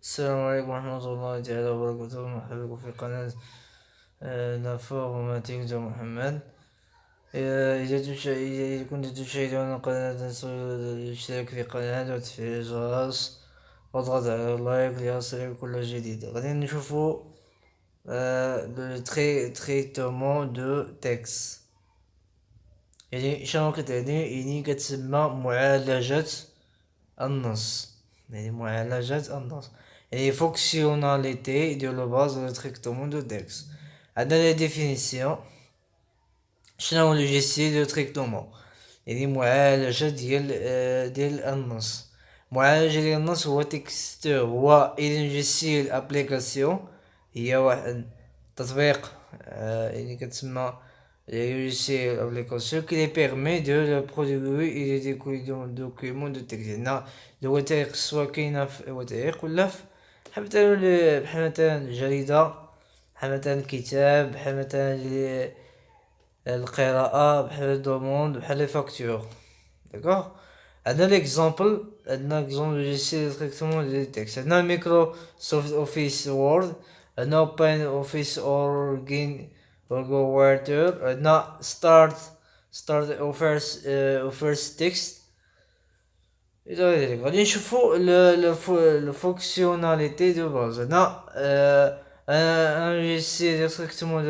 السلام عليكم ورحمة الله تعالى وبركاته. مرحبا بكم في قناة لافورماتيك دو محمد. إذا كنت تشاهدون قناة الاشتراك في قناة وتفعيل الجرس واضغط على اللايك ليصلك كل جديد. غادي نشوفو تريتمون دو تكست. يعني شنو كتعني؟ يعني كتسمى معالجة النص. يعني معالجة النص يعني fonctionnalité de la base de traitement de texte. عندنا la définition. شنو هو logiciel de traitement؟ يعني معالجة ديال النص. معالجة ديال النص هو تكستور، هو logiciel ابليكاسيون، هي واحد تطبيق يعني كتسمى logiciel ابليكاسيون qui les permet de produire et de documents de texte. هنا الوثائق سواء كاينة في وثائق ولا في بحال مثلا الجريدة، بحال مثلا الكتاب، بحال مثلا القراءة، بحال الدوموند، بحال لي فاكتور. داكوغ. عندنا ليكزامبل، عندنا اكزامبل لوجيسيال ديريكتومون ديال التكست. عندنا مايكروسوفت اوفيس وورد، عندنا اوبن اوفيس اورجين ووردر، عندنا ستارت اوفيرس تكست الى ذلك. غادي نشوفو لو فونكسيوناليتي دو باز. هنا un logiciel de traitement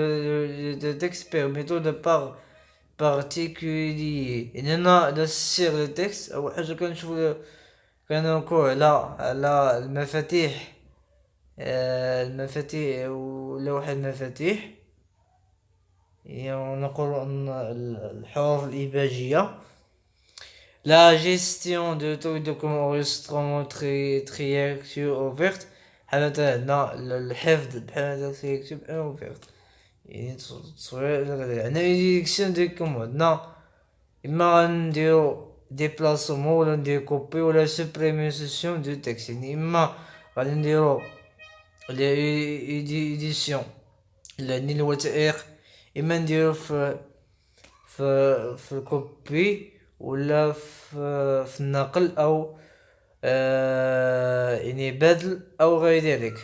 de texte permettant de particulier اننا نسير التكست. اول حاجه كنشوفو كنركو على المفاتيح، المفاتيح ولوحة المفاتيح، يعني نقول ان الحروف الإباجية. La gestion de tout document enregistrement triacture ouverte. بحال مثلا عندنا الحفظ بحال مثلا triacture ouverte، يعني تصوير. عندنا édition de commande. عندنا إما غنديرو ديبلاسمون ولا نديرو كوبي ولا سوبريميسيون دو تكست. يعني إما غادي نديرو إيديسيون يعني الوثائق، إما نديرو في الكوبي ولا في النقل أو يعني بدل أو غير ذلك.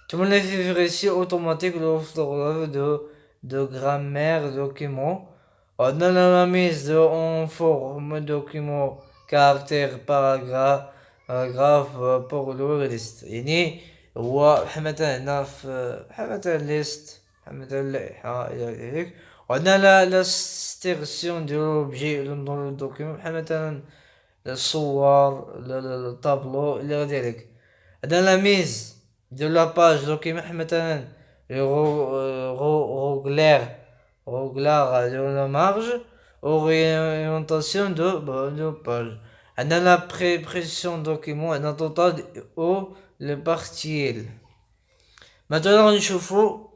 ثم la vérification automatique de l'orthographe de grammaire document. عندنا la mise en forme document caractère paragraphe pour le list. يعني هو بحال مثلا هنا بحال مثلا ليست، بحال مثلا لائحة إلى ذلك. وعندنا لا ستيرسيون دو لوبجي دون لو دوكيمون، بحال مثلا الصور، الطابلو إلى ذلك. عندنا لا ميز دو لا باج دوكيمون، بحال مثلا روغلاغ دو لا مارج، اورينتاسيون دو باج. عندنا لا بريسيون دوكيمون، عندنا توتال او لو بارتيال. مثلا غنشوفو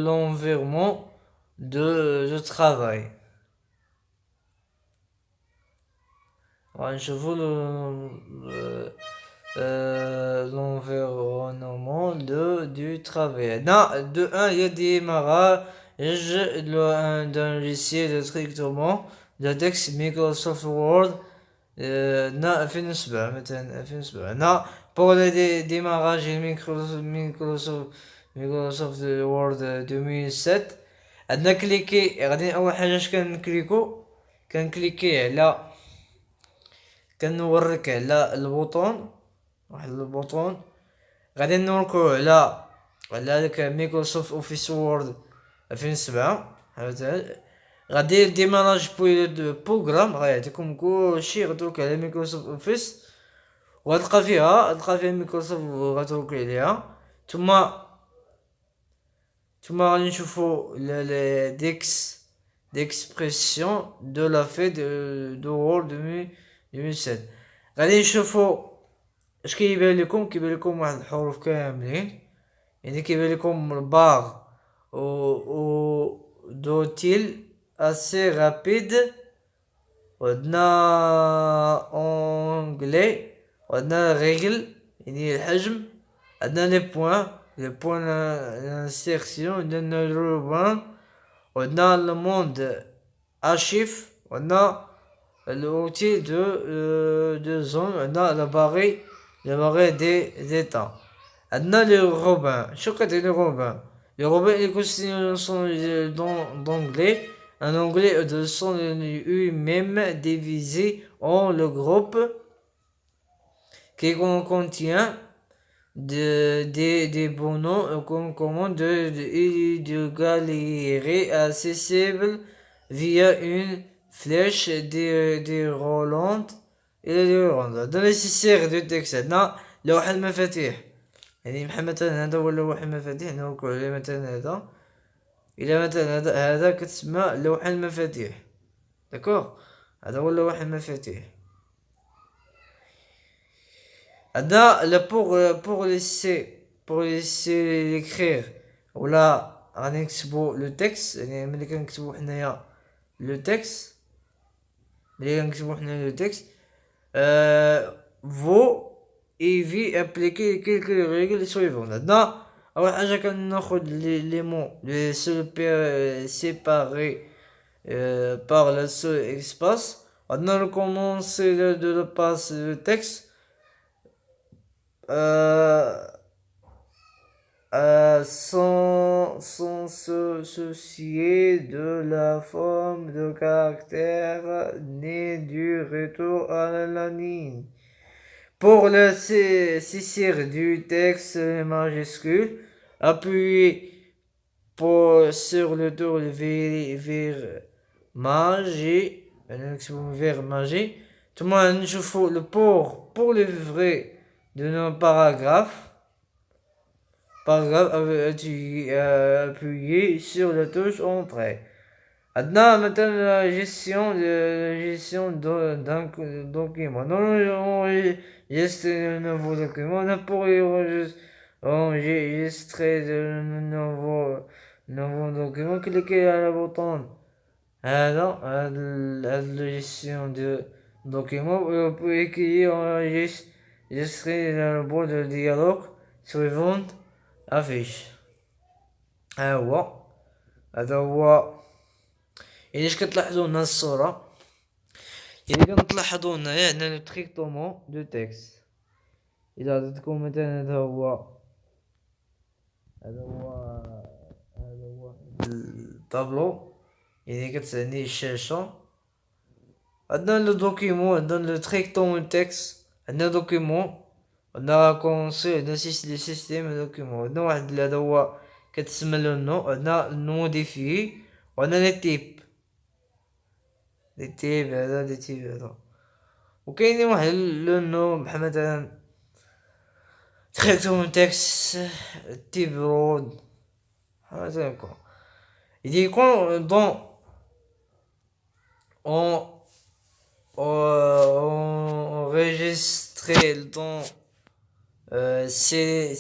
l'environnement de travail. غنشوفو l'environnement du travail. عندنا de 1 il y a démarrage d'un logiciel de traitement de texte Microsoft Word. هنا 2007 مثلا 2007. هنا pour le démarrage Microsoft Word 2007. عندنا كليكي، غادي اول حاجه اش كنكليكي على، كنورك على البوطون، واحد البوطون. غادي نوركو على داك مايكروسوفت اوفيس وورد 2007. غادي ديماراج بروغرام، غيعطيكم كلشي، غتورك على مايكروسوفت اوفيس وغتلقى فيها مايكروسوفت غتورك عليها. ثم غادي نشوفو d'expression de la fête de World 2007. غادي نشوفو اش كيبان لكم واحد الحروف كاملين، يعني كيبان لكم الباغ و دوتيل اسي رابيد، وعندنا اونغلي، وعندنا ريغل يعني الحجم، عندنا لي بوين انسيرسيون، عندنا الروبان، وعندنا الموند اشيف، وعندنا l'outil de zone, عندنا le barré des temps. عندنا le Robin. شو كتعني le Robin? Le Robin est constitué d'un son d'anglais, un anglais de son U même divisé en le groupe qui contient des bonhommes commande de galeries accessibles via une flèche déroulante إلى déroulante. Dans les سير du texte عندنا لوح المفاتيح. يعني مثلا هذا هو لوح المفاتيح نقول عليه مثلا هذا إلى مثلا هذا كتسمى لوح المفاتيح. داكوغ هذا هو لوح المفاتيح. عندنا pour laisser l'écrire ولا غادي نكتبو لو تكست. يعني ملي كنكتبو حنايا لو تكست vous y appliquer quelques règles suivantes. عندنا أول حاجة كناخد les mots les séparés par le seul espace. عندنا recommencer de passer le texte sans se soucier de la forme de caractère ni du retour à la ligne. Pour le saisir du texte majuscule, appuyez sur le tour vers magie. Tout le monde نشوفوا le pour le vrai de nos paragraphes. Appuyez sur la touche entrée. عندنا مثلا la gestion d'un document. Non, enregistrer un nouveau document. On pour enregistrer de nouveau document. Cliquez à la bouton. Alors, la gestion de document. Vous pouvez cliquer enregistrer le bout de dialogue suivant affiche. هذا هو. إلا كتلاحظوا هنا الصورة، إلا كنتلاحظوا هنايا عندنا لو تريكتومون دو تكست. إلا عطيتكم مثلا هذا هو الطابلو، يعني كتعني الشاشة. عندنا لو دوكيمون، عندنا لو تريكتومون تكست، عندنا دوكيمون، عندنا كونسي، عندنا سيستيم دوكيمون. عندنا واحد هذا هو كتسمى لو نو، عندنا موديفي، وعندنا لي تيب. هذا وكاينين واحد لو نو بحال مثلا تريكتومون تكست تيب رود هذا هكا. يكون دون enregistrer dans c'est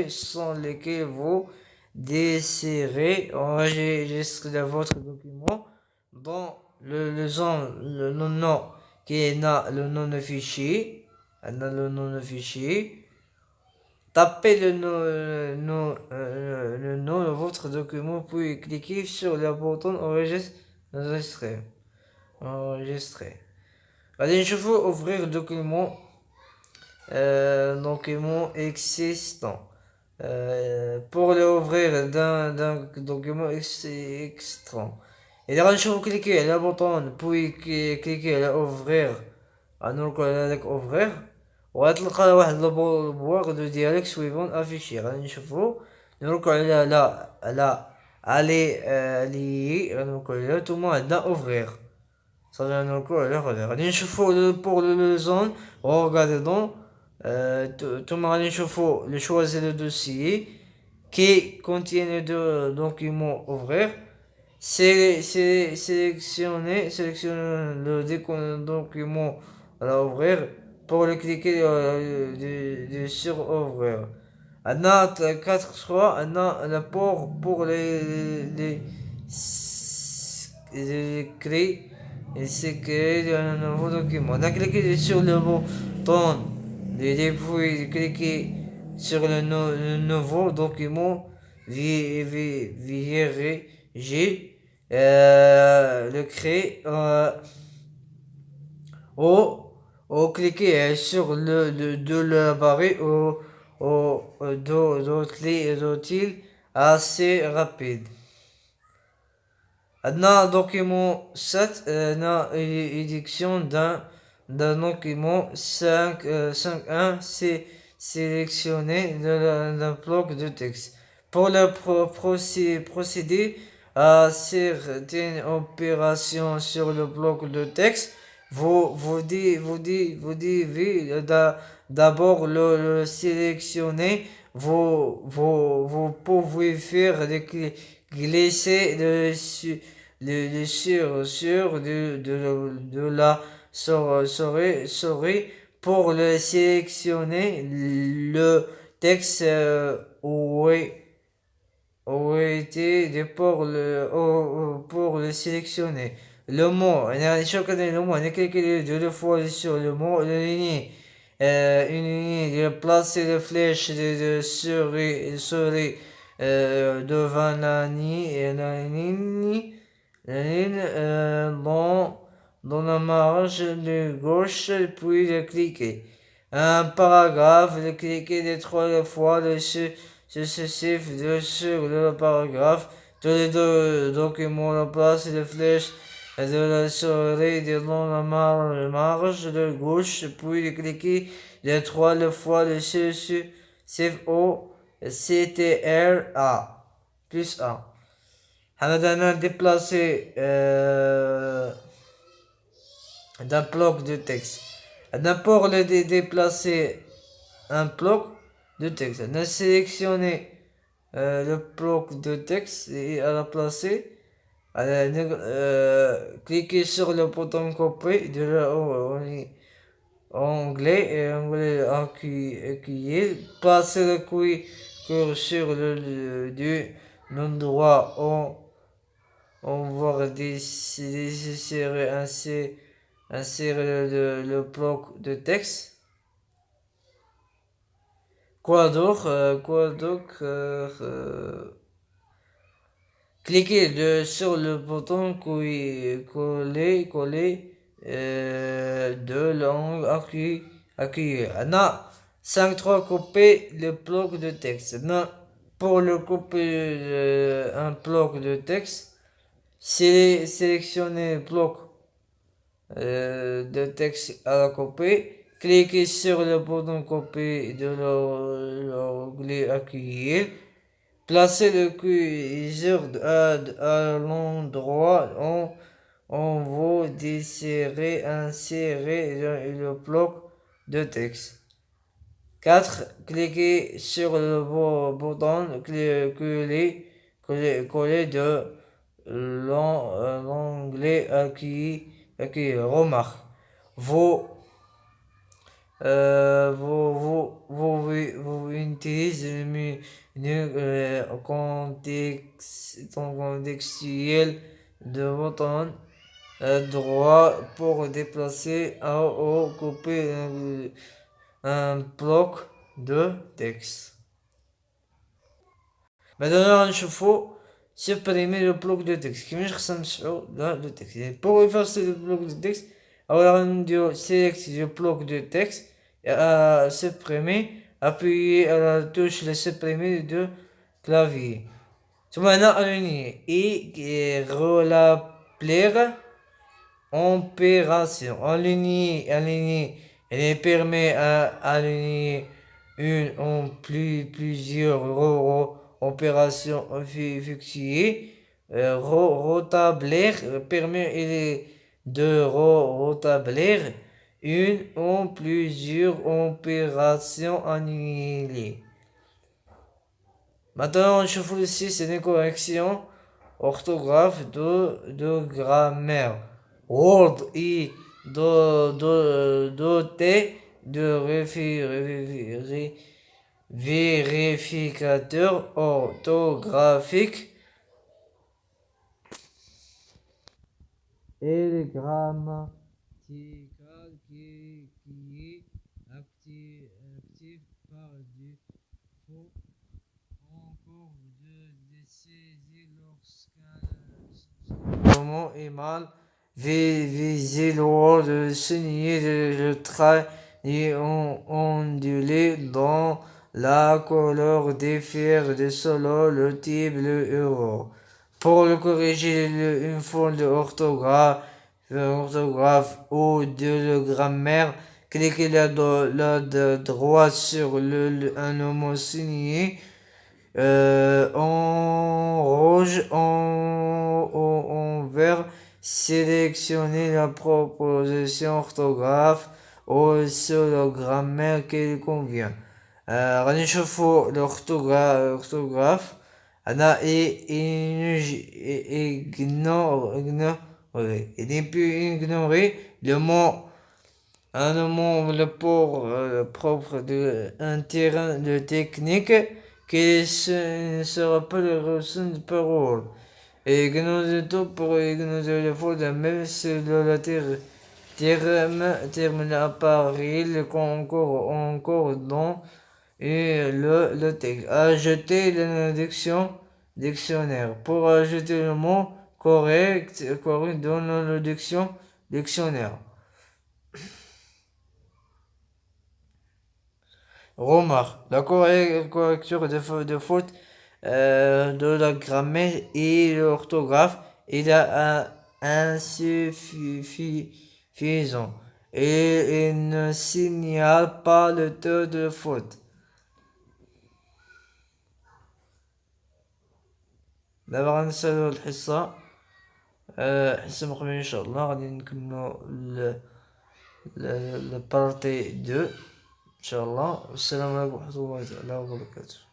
sont lesquels vous désirez enregistrer votre document dans le nom qui est le nom de fichier. Tapez le nom de votre document puis cliquez sur le bouton enregistrer. Allez, je veux ouvrir le document existant. Pour l'ouvrir d'un document extra. Et là, je vais cliquer sur le bouton puis cliquer sur ouvrir. ouvrir. وغتلقى واحد البواق دو ديالك سويفون افيشي. غادي نشوفو نروكو على لي غنروكو عليها. نتوما عندنا اوفغيغ صافي غنروكو على خويا. غادي نشوفو بور لو زون غوغادي دون. نتوما غادي نشوفو لو شوازي لو دوسيي كي كونتيان دو دوكيمون اوفغيغ. sélectionnez le document à ouvrir. Pour le cliquer sur ouvrir. عندنا 4 choix. عندنا l'apport pour les écrits et c'est créer un nouveau document. On a cliqué sur le bouton et puis cliquer sur le nouveau document vierge le créer ou, ou cliquer sur de la barre ou d'autres assez rapide. Un document 7, édition d'un document 5.1, c'est sélectionné d'un bloc de texte. Pour le procéder à certaines opérations sur le bloc de texte, vous devez d'abord le sélectionner. Vous pouvez faire des glisser le sur de la souris pour le sélectionner. Le texte où été pour le sélectionner. Le mot, le mot, on a cliqué deux fois sur le mot, une ligne, de placer la flèche de souris devant la ligne dans la marge de gauche, puis de cliquer. Un paragraphe, de cliquer de trois fois successif sur le paragraphe. Tous les deux documents, la place de flèche de la souris dans la marge de gauche, puis de cliquer de trois fois le successif au CTRA plus 1. On a déplacé d'un bloc de texte. Pour le déplacer un bloc de texte, on a sélectionné le bloc de texte et à la placer. Cliquez sur le bouton copier de l'onglet accueillir. Placez le curseur sur du endroit où on va insérer le bloc de texte. Quoi d'autre? Cliquez sur le bouton coller de l'angle accueillir. On a 5-3 copier le bloc de texte. Pour le copier un bloc de texte, sélectionnez le bloc de texte à la copie. Cliquez sur le bouton copier de l'onglet accueillir. Placez le curseur à l'endroit où on vous désirez insérer le bloc de texte. 4. Cliquez sur le bouton coller de l'onglet accueillir. Remarque. Vous utilisez le menu contextuel de bouton droit pour déplacer ou couper un bloc de texte. Maintenant, il faut supprimer le bloc de texte. Pour effacer le bloc de texte, alors on sélectionne le bloc de texte et à supprimer, appuyez à la touche de supprimer de clavier. Maintenant, aligner et relapler opération. Aligner, elle permet à aligner une ou plusieurs opérations effectuées. Rétablir permet de rétablir une ou plusieurs opérations annulées. Maintenant, je vous ici, c'est une correction orthographe de grammaire. Word est doté de vérificateur orthographique et le grammatical qui est actif par défaut. Encore de saisir lorsqu'un le mot est mal. Visez le signer le trait et ondulé dans la couleur des fers de solo, le type, le euro. Pour le corriger une faute d'orthographe ou de grammaire, cliquez la droite sur un mot signé en rouge, en vert. Sélectionnez la proposition orthographe ou sur la grammaire qui convient. غادي نشوفو l'orthographe. أنا il peut ignorer le mot un mot pour propre d'un terrain de technique qui ne sera pas le ressource de parole. Et ignorer tout pour ignorer le faux de même si le terme l'appareil le concours encore dans et le texte. Ajouter dictionnaire. Pour ajouter le mot correct dans le dictionnaire. Remarque, la correcture de faute de la grammaire et l'orthographe est insuffisant et il ne signale pas le taux de faute. دابا غنسالو الحصة الحصة المقبلة إن شاء الله غادي نكملو البارتي 2 إن شاء الله. والسلام عليكم ورحمة الله تعالى وبركاته.